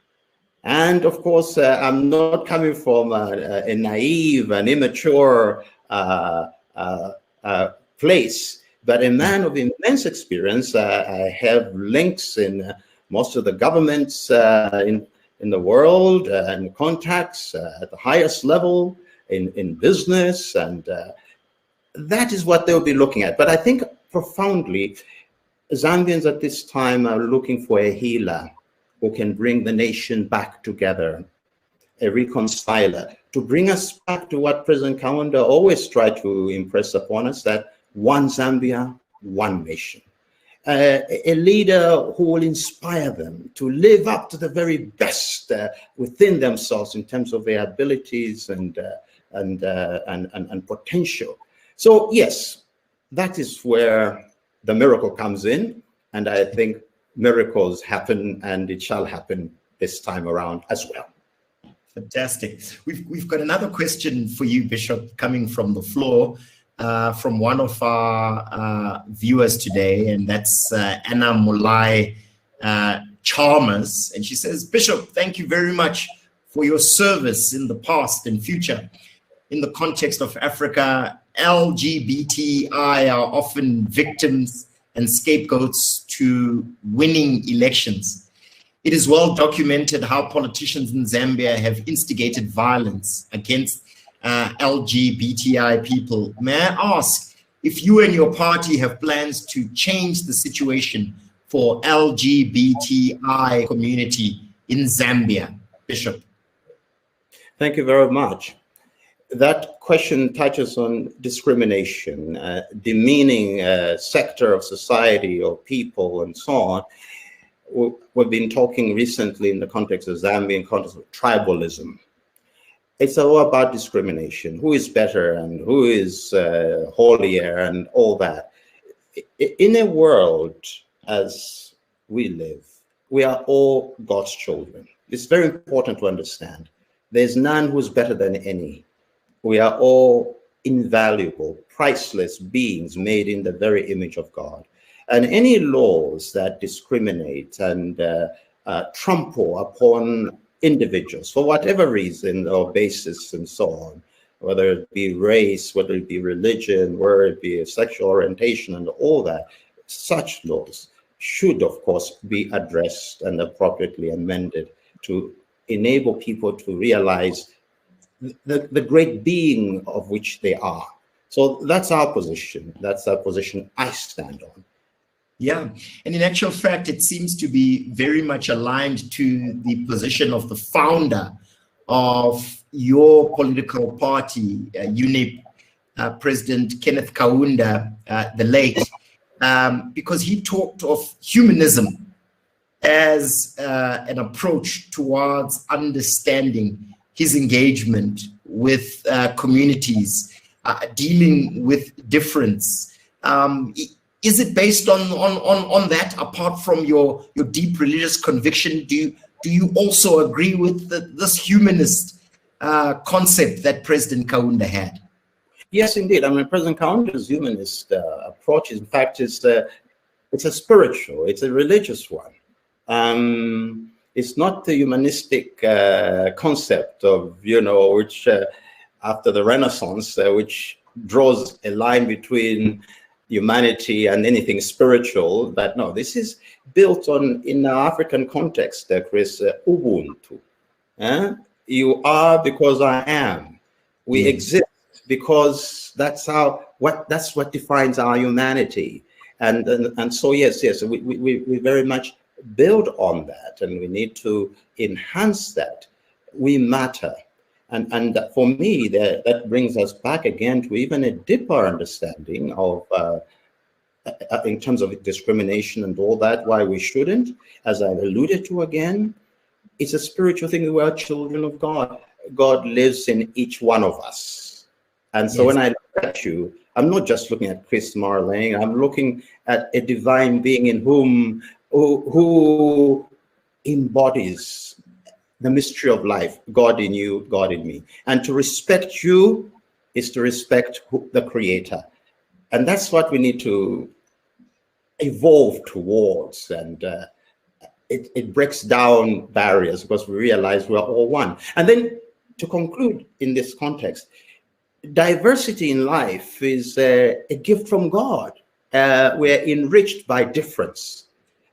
Speaker 2: And of course, I'm not coming from a naive and immature place, but a man of immense experience. I have links in most of the governments in the world and contacts at the highest level. In business, and that is what they'll be looking at. But I think profoundly, Zambians at this time are looking for a healer who can bring the nation back together, a reconciler, to bring us back to what President Kaunda always tried to impress upon us, that one Zambia, one nation. A leader who will inspire them to live up to the very best within themselves in terms of their abilities and potential. So yes, that is where the miracle comes in, and I think miracles happen, and it shall happen this time around as well.
Speaker 1: Fantastic. We've got another question for you, Bishop, coming from the floor, from one of our viewers today, and that's Anna Mulai Chalmers, and she says, Bishop, thank you very much for your service in the past and future. In the context of Africa, LGBTI are often victims and scapegoats to winning elections. It is well documented how politicians in Zambia have instigated violence against LGBTI people. May I ask if you and your party have plans to change the situation for LGBTI community in Zambia, Bishop?
Speaker 2: Thank you very much. That question touches on discrimination, demeaning a sector of society or people and so on. We've been talking recently in the context of Zambia, in context of tribalism. It's all about discrimination. Who is better and who is holier and all that. In a world as we live, we are all God's children. It's very important to understand. There's none who's better than any. We are all invaluable, priceless beings made in the very image of God. And any laws that discriminate and trample upon individuals for whatever reason or basis and so on, whether it be race, whether it be religion, whether it be sexual orientation and all that, such laws should, of course, be addressed and appropriately amended to enable people to realize the great being of which they are. So that's our position. That's our position I stand on.
Speaker 1: Yeah, and in actual fact, it seems to be very much aligned to the position of the founder of your political party, UNIP, President Kenneth Kaunda, the late, because he talked of humanism as an approach towards understanding his engagement with communities, dealing with difference. Is it based on that, apart from your deep religious conviction? Do you also agree with this humanist concept that President Kaunda had?
Speaker 2: Yes, indeed. I mean, President Kaunda's humanist approach, in fact, it's a spiritual, it's a religious one. It's not the humanistic concept of, which after the Renaissance, which draws a line between humanity and anything spiritual. But no, this is built on, in an African context, Chris, Ubuntu. You are because I am. We exist because that's what defines our humanity. And so yes, we very much build on that, and we need to enhance that. We matter. And for me, that brings us back again to even a deeper understanding of, in terms of discrimination and all that, why we shouldn't, as I've alluded to again, it's a spiritual thing. We are children of God. God lives in each one of us. And so when I look at you, I'm not just looking at Chris Maroleng, I'm looking at a divine being in who embodies the mystery of life, God in you, God in me. And to respect you is to respect the Creator. And that's what we need to evolve towards. And it breaks down barriers, because we realize we're all one. And then to conclude in this context, diversity in life is a gift from God. We're enriched by difference.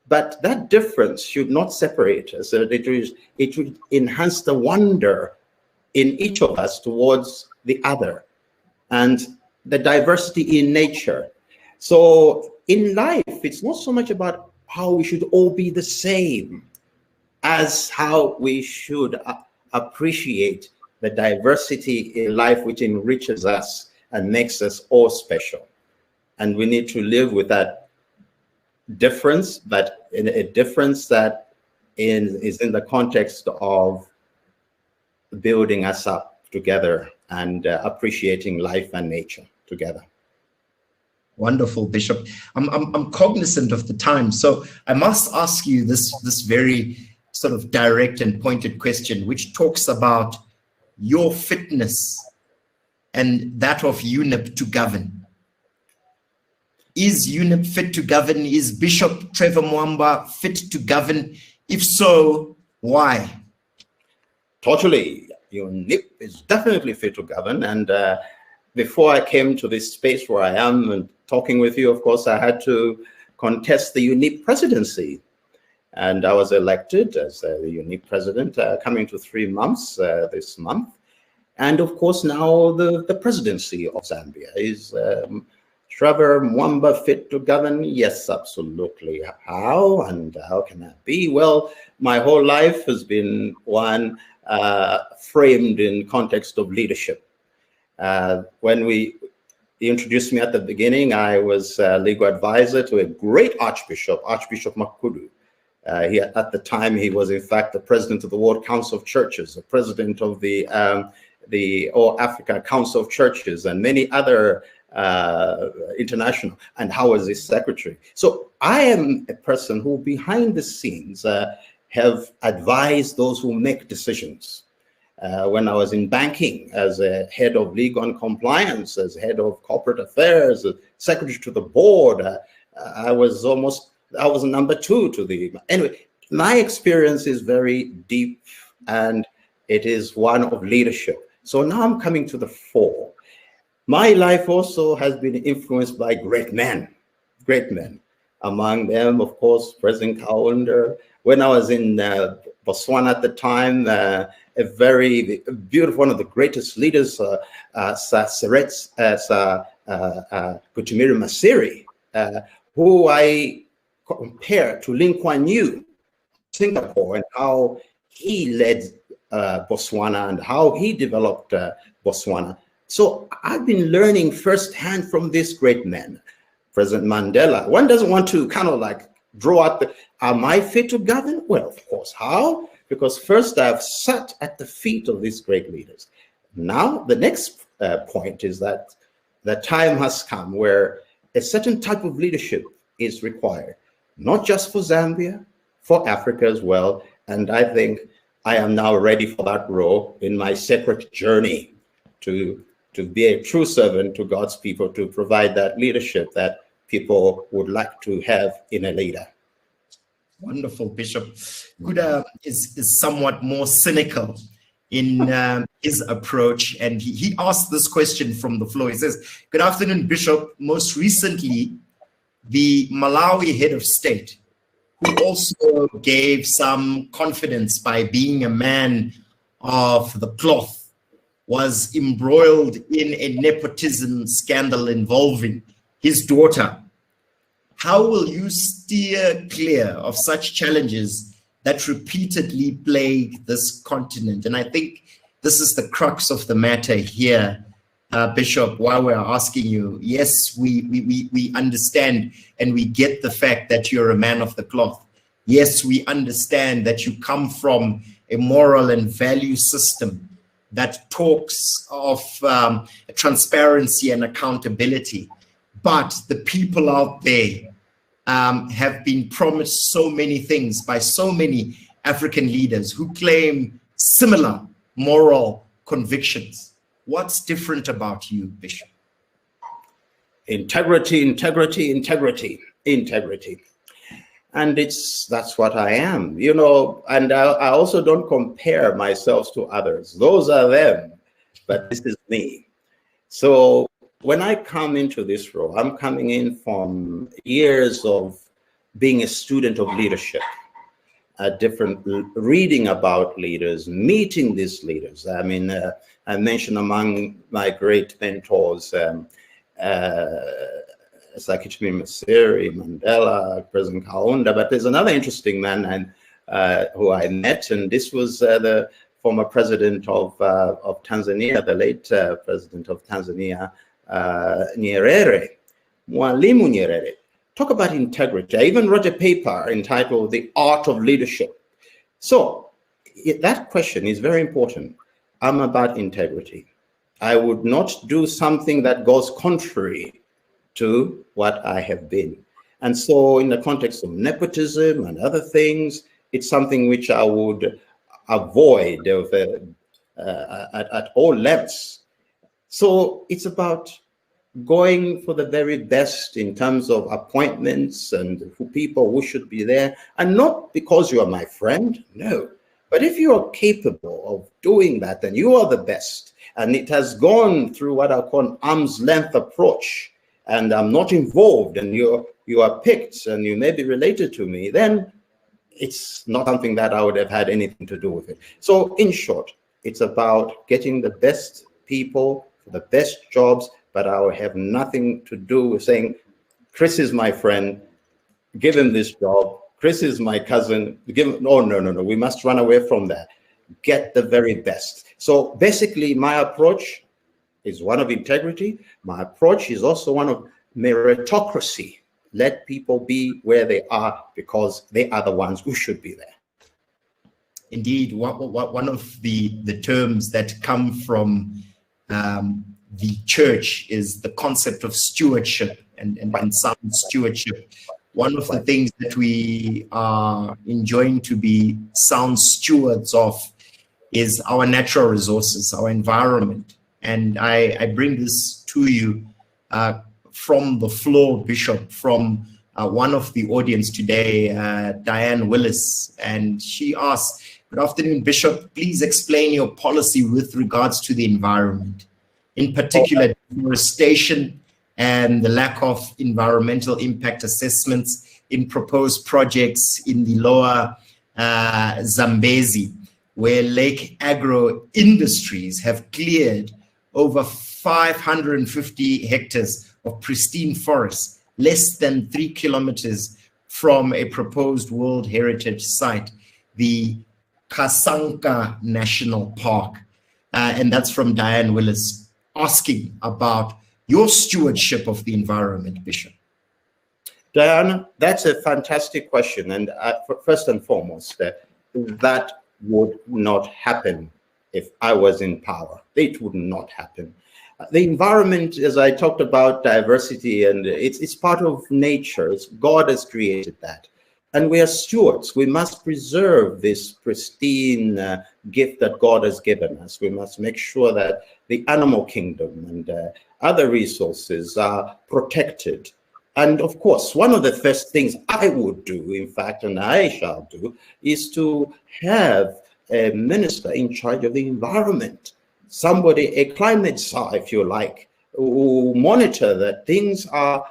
Speaker 2: But that difference should not separate us. It should enhance the wonder in each of us towards the other, and the diversity in nature. So in life, it's not so much about how we should all be the same as how we should appreciate the diversity in life, which enriches us and makes us all special. And we need to live with that difference, but in a difference that is in the context of building us up together and appreciating life and nature together.
Speaker 1: Wonderful, Bishop. I'm cognizant of the time, so I must ask you this very sort of direct and pointed question, which talks about your fitness and that of UNIP to govern. Is UNIP fit to govern? Is Bishop Trevor Mwamba fit to govern? If so, why?
Speaker 2: Totally. UNIP is definitely fit to govern. And before I came to this space where I am and talking with you, of course, I had to contest the UNIP presidency. And I was elected as the UNIP president, coming to 3 months this month. And of course, now the presidency of Zambia is Trevor Mwamba fit to govern? Yes, absolutely. How and how can that be? Well, my whole life has been one framed in context of leadership. When we introduced me at the beginning, I was legal advisor to a great Archbishop Makudu. At the time, he was in fact the president of the World Council of Churches, the president of the All Africa Council of Churches, and many other international, and how was his secretary. So I am a person who behind the scenes have advised those who make decisions. When I was in banking as a head of legal and compliance, as head of corporate affairs, as secretary to the board, I was number 2 to the, anyway, my experience is very deep and it is one of leadership. So now I'm coming to the fore. My life also has been influenced by great men. Among them, of course, President Kaunda. When I was in Botswana at the time, a very beautiful, one of the greatest leaders, Kutumiri Masiri, who I compare to Lee Kuan Yew, Singapore, and how he led Botswana and how he developed Botswana. So I've been learning firsthand from this great man, President Mandela. One doesn't want to kind of like draw out am I fit to govern? Well, of course. How? Because first I've sat at the feet of these great leaders. Now, the next point is that the time has come where a certain type of leadership is required, not just for Zambia, for Africa as well. And I think I am now ready for that role in my separate journey to be a true servant to God's people, to provide that leadership that people would like to have in a leader.
Speaker 1: Wonderful, Bishop. Kaunda is somewhat more cynical in his approach, and he asked this question from the floor. He says, "Good afternoon, Bishop. Most recently, the Malawi head of state, who also gave some confidence by being a man of the cloth, was embroiled in a nepotism scandal involving his daughter. How will you steer clear of such challenges that repeatedly plague this continent?" And I think this is the crux of the matter here, Bishop, why we're asking you. Yes, we understand and we get the fact that you're a man of the cloth. Yes, we understand that you come from a moral and value system that talks of transparency and accountability. But the people out there have been promised so many things by so many African leaders who claim similar moral convictions. What's different about you, Bishop?
Speaker 2: Integrity, integrity, integrity, integrity. And that's what I am, you know, and I also don't compare myself to others. Those are them, but this is me. So when I come into this role, I'm coming in from years of being a student of leadership, reading about leaders, meeting these leaders. I mean, I mentioned among my great mentors, Sakitumi Masiri, Mandela, President Kaunda, but there's another interesting man who I met, and this was the former president of Tanzania, the late president of Tanzania, Nyerere, Mwalimu Nyerere. Talk about integrity. I even wrote a paper entitled The Art of Leadership. So that question is very important. I'm about integrity. I would not do something that goes contrary to what I have been. And so in the context of nepotism and other things, it's something which I would avoid at all lengths. So it's about going for the very best in terms of appointments and people who should be there. And not because you are my friend, no. But if you are capable of doing that, then you are the best. And it has gone through what I call an arm's length approach, and I'm not involved, and you are picked and you may be related to me, then it's not something that I would have had anything to do with it. So in short, it's about getting the best people for the best jobs, but I will have nothing to do with saying, Chris is my friend, give him this job. Chris is my cousin, give him, no, we must run away from that. Get the very best. So basically my approach is one of integrity. My approach is also one of meritocracy. Let people be where they are because they are the ones who should be there.
Speaker 1: Indeed, one of the terms that come from the church is the concept of stewardship and sound stewardship. One of the things that we are enjoying to be sound stewards of is our natural resources, our environment. And I bring this to you from the floor, Bishop, from one of the audience today, Diane Willis. And she asked, "Good afternoon, Bishop. Please explain your policy with regards to the environment, in particular deforestation and the lack of environmental impact assessments in proposed projects in the lower Zambezi, where Lake Agro Industries have cleared over 550 hectares of pristine forests, less than 3 kilometers from a proposed World Heritage Site, the Kasanka National Park." And that's from Diane Willis. asking about your stewardship of the environment, Bishop?
Speaker 2: Diana, that's a fantastic question. And first and foremost, that would not happen if I was in power. It would not happen. The environment, as I talked about, diversity, and it's part of nature. God has created that. And we are stewards. We must preserve this pristine gift that God has given us. We must make sure that the animal kingdom and other resources are protected. And of course, one of the first things I would do, in fact, and I shall do, is to have a minister in charge of the environment, somebody, a climate czar, if you like, who monitor that things are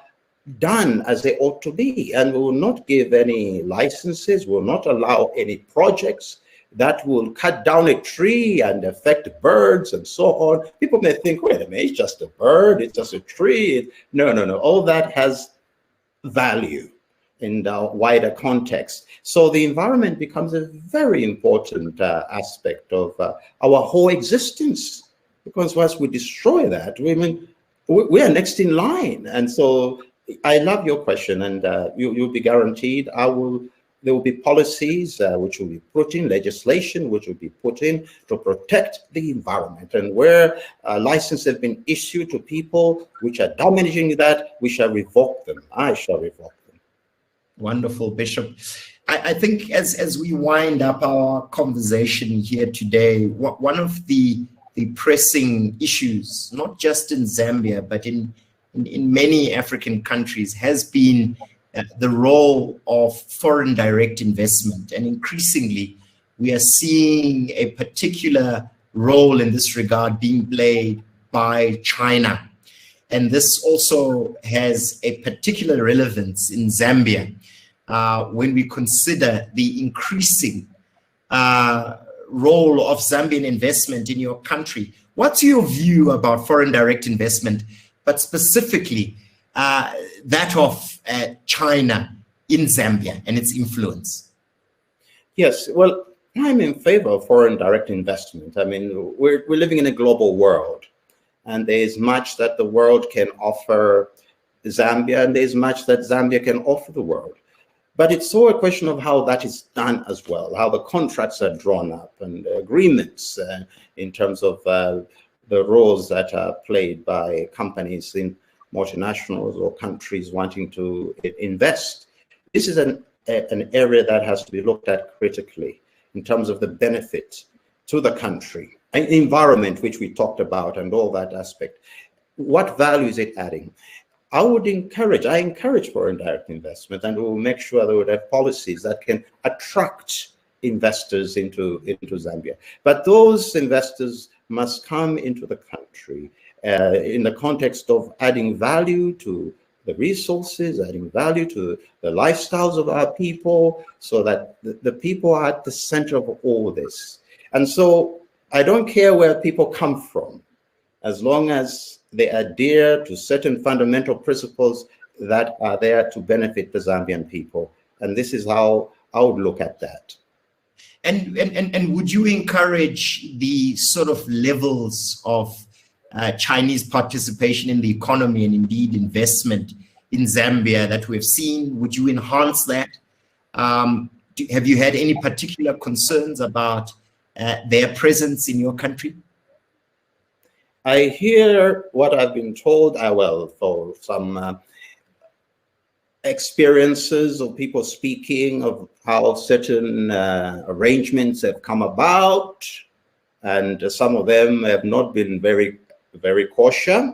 Speaker 2: done as they ought to be, and will not give any licenses, will not allow any projects that will cut down a tree and affect birds and so on. People may think, wait a minute, it's just a bird, it's just a tree. No, no, no, all that has value in the wider context. So the environment becomes a very important aspect of our whole existence, because once we destroy that, we are next in line. And so I love your question, and you'll be guaranteed there will be policies which will be put in, legislation which will be put in to protect the environment. And where licenses have been issued to people which are damaging that, we shall revoke them. I shall revoke them.
Speaker 1: Wonderful, Bishop. I think as we wind up our conversation here today, one of the pressing issues, not just in Zambia, but in many African countries, has been the role of foreign direct investment. And increasingly, we are seeing a particular role in this regard being played by China. And this also has a particular relevance in Zambia when we consider the increasing role of Zambian investment in your country. What's your view about foreign direct investment, but specifically that of China in Zambia and its influence?
Speaker 2: Yes, well, I'm in favor of foreign direct investment. I mean, we're living in a global world, and there's much that the world can offer Zambia, and there's much that Zambia can offer the world. But it's all a question of how that is done as well, how the contracts are drawn up and agreements in terms of the roles that are played by companies in multinationals or countries wanting to invest. This is an area that has to be looked at critically in terms of the benefit to the country, and the environment, which we talked about, and all that aspect. What value is it adding? I encourage foreign direct investment, and we will make sure that we would have policies that can attract investors into Zambia. But those investors must come into the country in the context of adding value to the resources, adding value to the lifestyles of our people, so that the people are at the center of all this. And so I don't care where people come from, as long as they adhere to certain fundamental principles that are there to benefit the Zambian people. And this is how I would look at that.
Speaker 1: And would you encourage the sort of levels of Chinese participation in the economy and indeed investment in Zambia that we've seen? Would you enhance that? Have you had any particular concerns about their presence in your country?
Speaker 2: I hear what I've been told, for some experiences of people speaking of how certain arrangements have come about, and some of them have not been very, very cautious.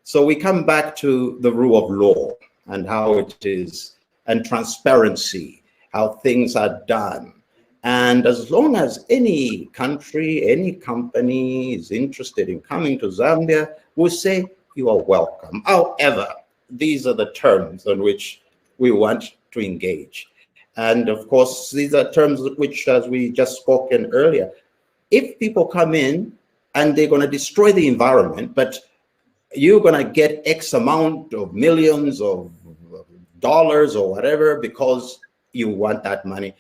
Speaker 2: So we come back to the rule of law and how it is, and transparency, how things are done. And as long as any country, any company is interested in coming to Zambia, we'll say, you are welcome. However, these are the terms on which we want to engage. And of course, these are terms which, as we just spoken earlier, if people come in and they're going to destroy the environment, but you're going to get X amount of millions of dollars or whatever because you want that money,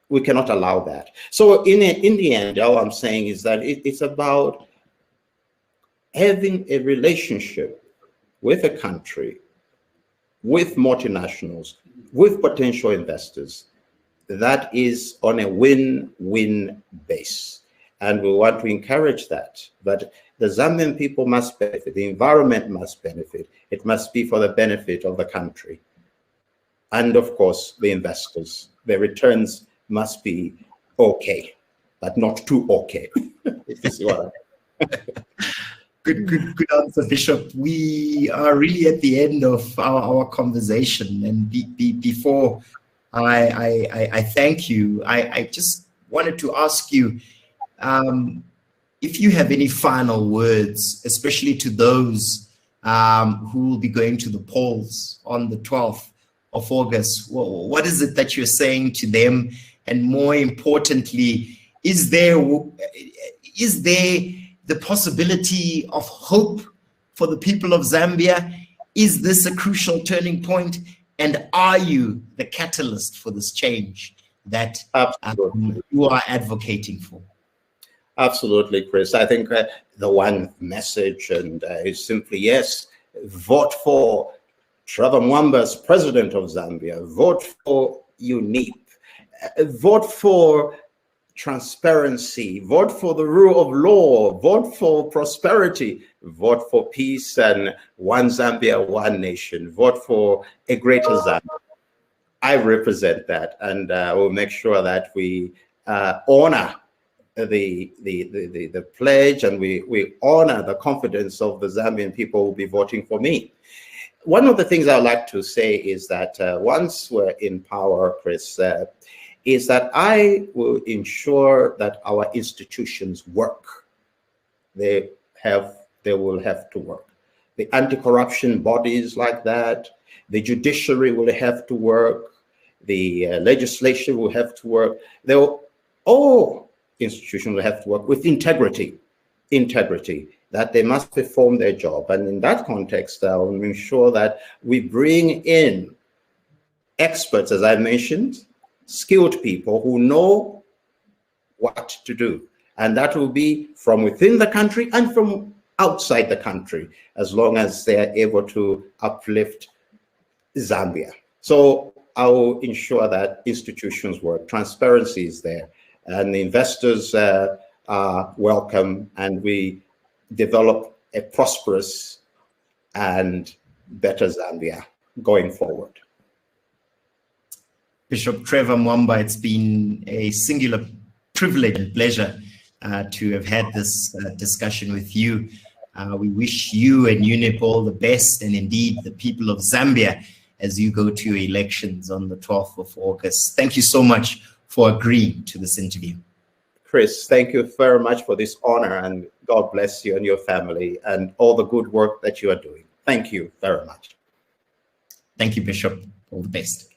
Speaker 2: we cannot allow that. So in the end, all I'm saying is that it's about having a relationship with a country, with multinationals, with potential investors, that is on a win-win base. And we want to encourage that. But the Zambian people must benefit, the environment must benefit, it must be for the benefit of the country. And of course, the investors, the returns must be okay, but not too okay. If you see what I mean.
Speaker 1: Good answer, Bishop. We are really at the end of our conversation, and before I thank you, I just wanted to ask you if you have any final words, especially to those who will be going to the polls on the 12th of August. What is it that you're saying to them? And more importantly, is there the possibility of hope for the people of Zambia? Is this a crucial turning point? And are you the catalyst for this change that you are advocating for?
Speaker 2: Absolutely, Chris. I think the one message is simply, yes, vote for Trevor Mwamba as president of Zambia. Vote for UNIP. Vote for transparency. Vote for the rule of law. Vote for prosperity. Vote for peace and one Zambia, one nation. Vote for a greater Zambia. I represent that, and we'll make sure that we honor the pledge, and we honor the confidence of the Zambian people who will be voting for me. One of the things I'd like to say is that once we're in power, Chris, is that I will ensure that our institutions work. They will have to work. The anti-corruption bodies like that, the judiciary will have to work, the legislation will have to work. All institutions will have to work with integrity, that they must perform their job. And in that context, I will ensure that we bring in experts, as I mentioned, skilled people who know what to do. And that will be from within the country and from outside the country, as long as they are able to uplift Zambia. So I will ensure that institutions work, transparency is there, and the investors are welcome, and we develop a prosperous and better Zambia going forward.
Speaker 1: Bishop Trevor Mwamba, it's been a singular privilege and pleasure to have had this discussion with you. We wish you and UNIP all the best, and indeed the people of Zambia as you go to your elections on the 12th of August. Thank you so much for agreeing to this interview.
Speaker 2: Chris, thank you very much for this honor, and God bless you and your family and all the good work that you are doing. Thank you very much.
Speaker 1: Thank you, Bishop. All the best.